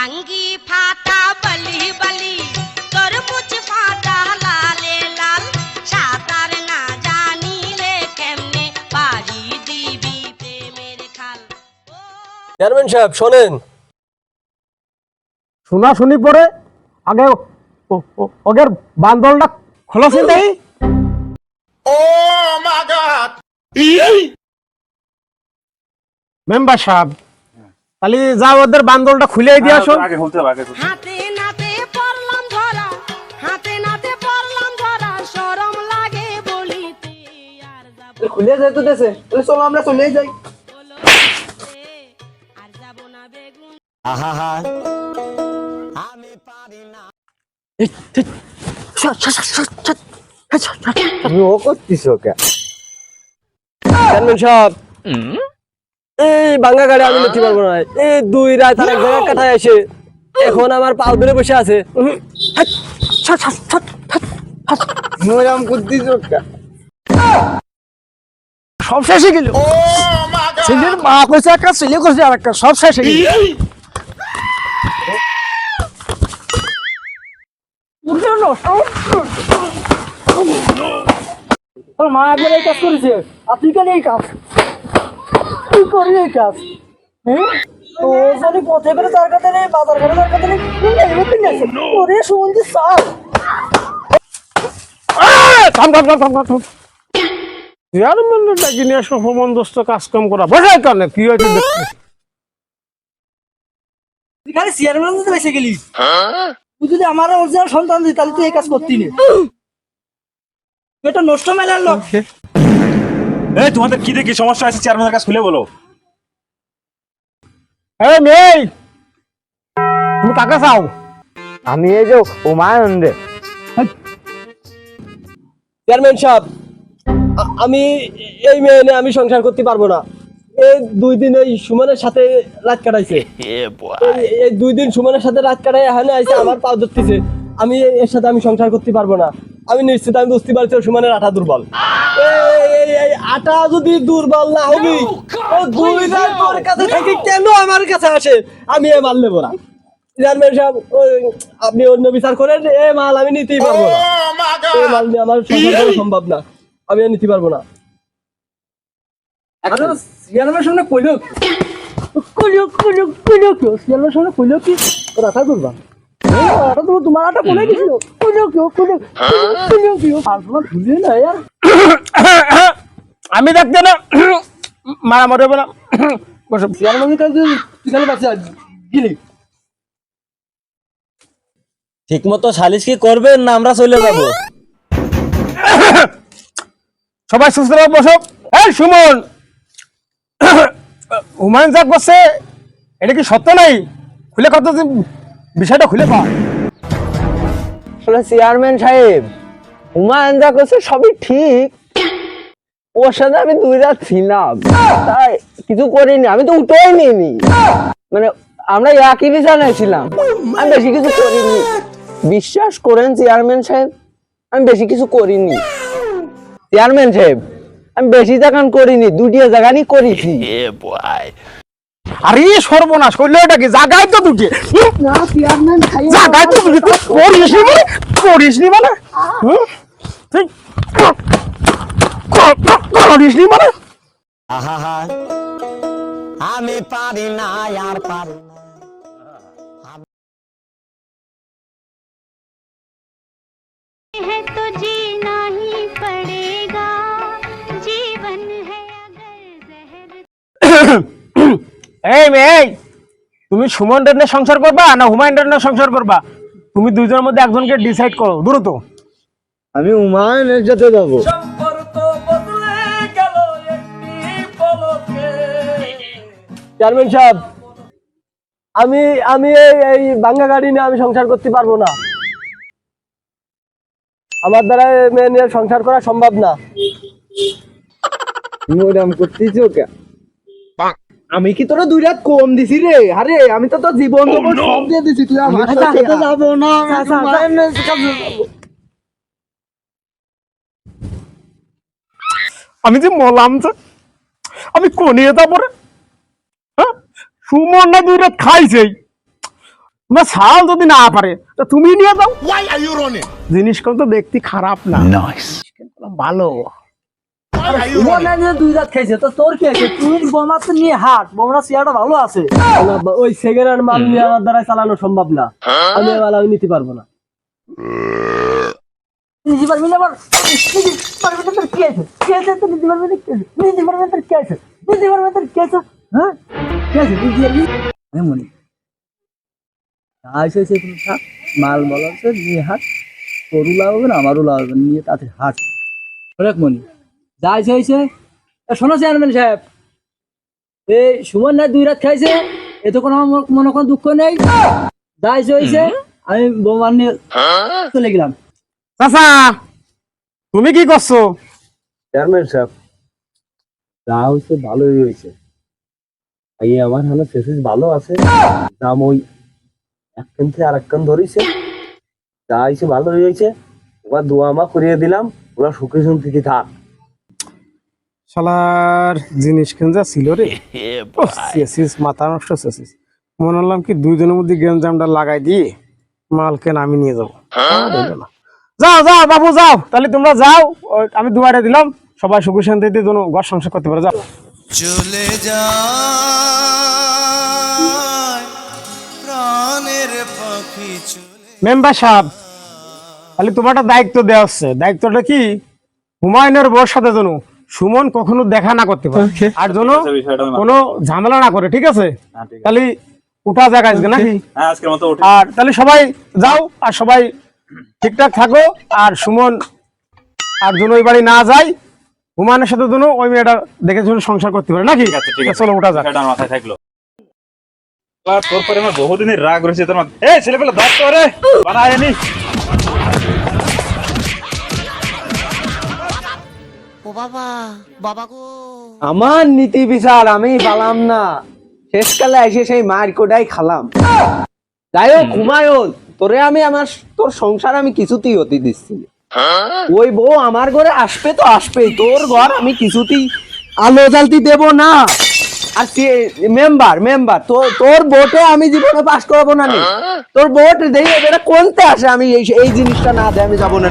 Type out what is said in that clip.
আঙ্গি ফাটা বলি বলি তরমুজ ফাটা লালে লাল সাঁতার না জানিলে কেমনে পাড়ি দিবি প্রেমের খাল। চেয়ারম্যান সাহেব শোনেন। শোনা শুনি পরে আগে ওদের বান্দলটা খোলাছেন তাই। মেম্বার সাহেব তাহলে যা ওদের বান্দলটা খুলে দিয়ে আসো। হাতে নাতে পড়লাম ধরা, হাতে নাতে পড়লাম ধরা, শরম লাগে বলিতে আর যাব খুলে যেতে দেছে, চলো আমরা চলে যাই। আর যাব না বেগুন। তুমি ও করতেছো কে? চেয়ারম্যান সাহেব এই ভাঙ্গা গাড়ি আমি নিতে পারবো না। এই 2 রাত আর এক জায়গায় কাটায় আসে এখন আমার পাও ধরে বসে আছে। মোরাম করতেছো কে? সব শেষে গেল। ছেলের মা কইছে একটা, ছেলে কইছে আর একটা, সব শেষে গেল। মা একবার এই কাজ করেছে আর তুই কেন এই কাজ? তুই করি এই কাজ? হ্যাঁ তো জানি পথে বেরো তার কাছে নেই, বাজার ঘরে তার কাছে নেই, ওরে সুমন্দি সাল। থাম থাম থাম থাম থাম। চেয়ারম্যান ডাকি নিয়ে এসে হোমন্দস্ত কাজকাম করা বসার কারণে কি হয়েছে দেখতে। তুই খালি চেয়ারম্যান বেঁচে গেলি। তুই যদি আমার অরিজিনাল সন্তান দিই তাহলে তুই এই কাজ করতি না। এটা নষ্ট মেলার লোক। এই তোমাদের কি দেখি সমস্যা আছে চেয়ারম্যানের কাছে খুলে বলো। এই মেয়ে তুমি কাকে চাও? আমি এই যে হুমায়ুন রে। চেয়ারম্যান সাহেব আমি এই মেয়ে নিয়ে আমি সংসার করতে পারবো না। এই 2 দিন ওই সুমনের সাথে রাত কাটাইছে। এই 2 দিন সুমনের সাথে রাত কাটাই এখানে আইছে আমার পা ধরতেছে। আমি এর সাথে আমি সংসার করতে পারবো না। আমি নিশ্চিত আমি বুঝতে পারছি সুমনের আটা দুর্বল। এই আটা যদি দুর্বল না হবি ও 2 রাত তোর কাছে থেকে কেন আমার কাছে আসে? আমি এ মাল নেবো না। চেয়ারম্যান সাহেব আপনি অন্য বিচার করেন। এ মাল আমি নিতেই পারবো না। এই মাল নিয়ে আমার সংসার করা সম্ভব না। আমি আর নিতে পারবো না। চেয়ারম্যানের সামনে কইলো চেয়ারম্যানের সামনে কইলো কি রাখা করবা? তোমার আটা বলে দিছিল আমি দেখতে না মারামারি হবে না। চেয়ারম্যানের কাছে গেলি ঠিক মতো সালিশ কি করবেন না আমরা চলে যাবো? সবাই সুস্থ বসো। এই সুমন হুমায়ুন যা করছে এটা কি সত্য নাই? খুলে কত বিষয়টা খুলে পা। আসলে চেয়ারম্যান সাহেব হুমায়ুন যা করছে সবই ঠিক। ওর সাথে আমি 2 রাত ছিলাম, তাই কিছু করিনি। আমি তো উঠেই নিইনি, মানে আমরা একই বিছানায় ছিলাম। আমি বেশি কিছু করিনি, বিশ্বাস করেন চেয়ারম্যান সাহেব। আমি বেশি কিছু করিনি চেয়ারম্যান সাহেব। আমি বেশি জায়গা করিনি, 2টি জায়গানি করেছি। আরে সর্বনাশ করলে এটা কি জায়গায় তো দুটি জায়গায় তো দুটি করিসনি মানে করিসনি মানে আমি পারি না আর পারি না। है तो जीना ही पड़ेगा, जीवन है अगर जहर। এই মেয়ে তুমি সুমন রেনে সংসার করবা না হুমায়ুন রেনে সংসার করবা? তুমি 2 জনের মধ্যে একজনকে ডিসাইড করো দ্রুত। আমি হুমায়ুনের সাথে যাবো। চেয়ারম্যান সাহেব আমি আমি এই ভাঙ্গা গাড়ি নিয়ে আমি সংসার করতে পারবো না। আমার দ্বারা মেয়ে নিয়ে সংসার করা সম্ভব না। মোরাম করতেছো কে? আমি কি তোরা 2 রাত কম দিছি রে? আরে আমি তো তোর জীবন সব দিয়ে দিছি। তুই আমার সাথে যাবো না। আমি যে মলাম আমি কোনিয়ে যাবো রে। হ্যাঁ সুমন না 2 রাত খাইছে। তোমরা ছাল যদি না পারে তো তুমি নিয়ে যাও। জিনিস তো দেখতে খারাপ না, ভালো। সুমন না নিয়ে 2 রাত খাইছে তো তোর কি আছে? তুই বোমা তো নিয়ে হাট, বোমা চেয়ারটা ভালো আছে। না, ওই সেকেন্ড হ্যান্ড মাল নিয়ে আমার দ্বারা চালানো সম্ভব না। আমি এই মাল আমি নিতে পারবো না। নিজে পারবি না আবার, নিজে পারবি না তোর কি আছে? কি আছে তো নিজে পারবি না কি আছে? নিজে পারবি না তোর কি আছে? নিজে পারবি না তোর কি আছে? হ্যাঁ কি আছে তুই দিয়ে এমন আইসে তুমি থাক, মাল বলা আছে নিয়ে হাট, তোরও লাভ হবে না আমারও লাভ হবে না, নিয়ে তাতে হাট অনেক মনি যাইছে হয়েছে। শোনো চেয়ারম্যান সাহেব, এই সুমন না 2 রাত খাইছে, এ তো কোনো আমার মনে কোনো দুঃখ নেই। যাইছে হয়েছে, আমি বোমা নিয়ে চলে গেলাম। চাচা তুমি কি করছো? চেয়ারম্যান সাহেব, যা হয়েছে ভালোই হয়েছে। এই আমার হালে শেষে ভালো আছে, দাম ওই এক কান থেকে আরেক কান ধরেছে। যা হয়েছে ভালোই হয়েছে। ওরা দোয়া মা করিয়ে দিলাম, ওরা সুখে শান্তিতে থাক। শালার জিনিস কেনা ছিল রে, চেসিস মাথা নষ্ট চেসিস। মনে হলাম কি 2 জনের মধ্যে গেম জামটা লাগাই দিয়ে মাল কেন আমি নিয়ে যাবো। যাও যাও বাবু যাও, তাহলে তোমরা যাও, আমি দুয়ারে দিলাম, সবাই সুখে শান্তিতে যেন ঘর সংসার করতে পারে। যাও। চলে যায় প্রাণের পাখি চলে। মেম্বার সাহেব, তাহলে তোমার একটা দায়িত্ব দেওয়া হচ্ছে। দায়িত্বটা কি? হুমায়ুনের বউর সাথে যেন সুমন কখনো দেখা না করতে পারে, আর যেন কোনো ঝামেলা না করে, ঠিক আছে? তাহলে উঠা জায়গা আজকে নাকি? হ্যাঁ, আজকের মতো উঠি। আর তাহলে সবাই যাও, আর সবাই ঠিকঠাক থাকো। আর সুমন আর যেন ওই বাড়ি না যায়, হুমায়ুনের সাথে যেন ওই মেয়েটা দেখে যেন সংসার করতে পারে নাকি? ঠিক আছে, ঠিক আছে, চলো উঠা যাক। সেটা আমার মাথায় থাকলো। আর তোর পরে আমার বহুদিনের রাগ রয়েছে তোর মাথায়। এই ছেলেপেলে ধর তো রে, বানায় নি। আমার নীতি বিচার আমি পালাম না, শেষকালে এসে সেই মার কোটাই খালাম। যাই হোক হুমায়ুন, তোরে আমি তোর সংসার আমি কিছুতেই হতে দিচ্ছি না। ওই বউ আমার ঘরে আসবে তো আসবেই, তোর ঘর আমি কিছুতেই আলো জ্বালতে দেব না। আর মেম্বার তোর ভোটে আমি জীবনে পাস করবো না। তোর ভোট দেখে কোনতে আসে, আমি এই জিনিসটা না দেয় আমি যাবো না।